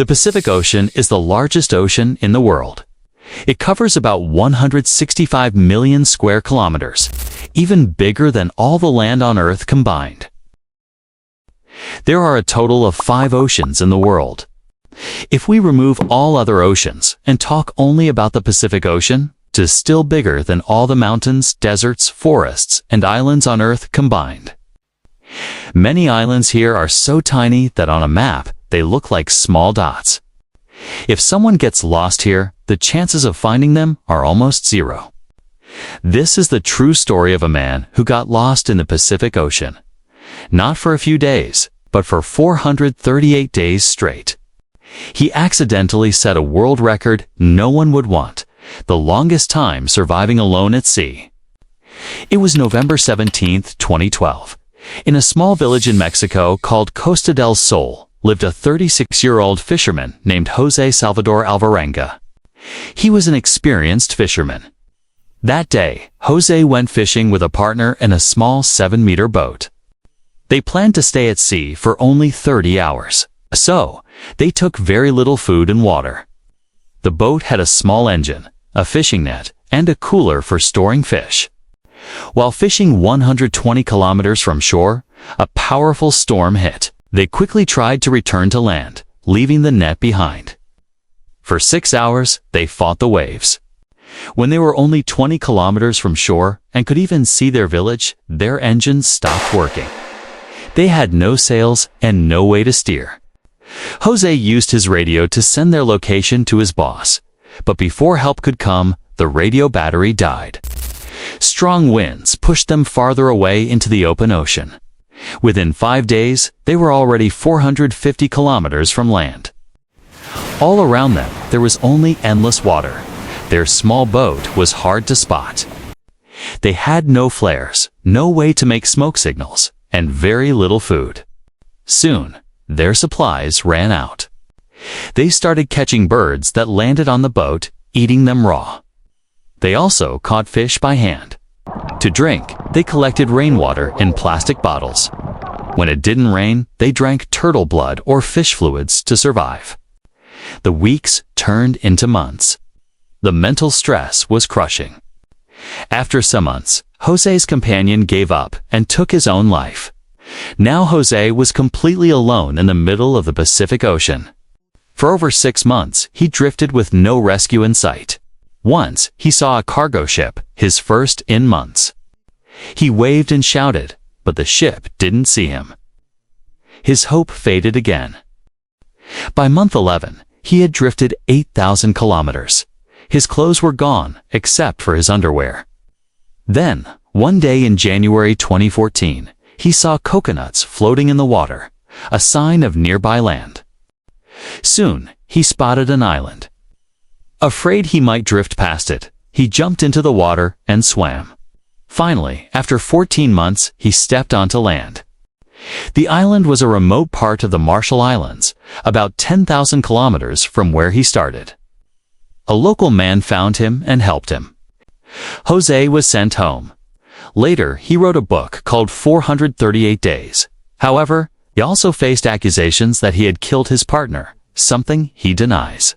The Pacific Ocean is the largest ocean in the world. It covers about 165 million square kilometers, even bigger than all the land on Earth combined. There are a total of 5 oceans in the world. If we remove all other oceans and talk only about the Pacific Ocean, it is still bigger than all the mountains, deserts, forests, and islands on Earth combined. Many islands here are so tiny that on a map they look like small dots. If someone gets lost here, the chances of finding them are almost zero. This is the true story of a man who got lost in the Pacific Ocean. Not for a few days, but for 438 days straight. He accidentally set a world record no one would want, the longest time surviving alone at sea. It was November 17, 2012. In a small village in Mexico called Costa del Sol lived a 36-year-old fisherman named Jose Salvador Alvarenga. He was an experienced fisherman. That day, Jose went fishing with a partner in a small 7-meter boat. They planned to stay at sea for only 30 hours, so they took very little food and water. The boat had a small engine, a fishing net, and a cooler for storing fish. While fishing 120 kilometers from shore, a powerful storm hit. They quickly tried to return to land, leaving the net behind. For 6 hours, they fought the waves. When they were only 20 kilometers from shore and could even see their village, their engines stopped working. They had no sails and no way to steer. Jose used his radio to send their location to his boss, but before help could come, the radio battery died. Strong winds pushed them farther away into the open ocean. Within 5 days, they were already 450 kilometers from land. All around them, there was only endless water. Their small boat was hard to spot. They had no flares, no way to make smoke signals, and very little food. Soon, their supplies ran out. They started catching birds that landed on the boat, eating them raw. They also caught fish by hand. To drink, they collected rainwater in plastic bottles. When it didn't rain, they drank turtle blood or fish fluids to survive. The weeks turned into months. The mental stress was crushing. After some months, Jose's companion gave up and took his own life. Now Jose was completely alone in the middle of the Pacific Ocean. For over 6 months, he drifted with no rescue in sight. Once, he saw a cargo ship, his first in months. He waved and shouted, but the ship didn't see him. His hope faded again. By month 11, he had drifted 8,000 kilometers. His clothes were gone, except for his underwear. Then, one day in January 2014, he saw coconuts floating in the water, a sign of nearby land. Soon, he spotted an island. Afraid he might drift past it, he jumped into the water and swam. Finally, after 14 months, he stepped onto land. The island was a remote part of the Marshall Islands, about 10,000 kilometers from where he started. A local man found him and helped him. Jose was sent home. Later, he wrote a book called 438 Days. However, he also faced accusations that he had killed his partner, something he denies.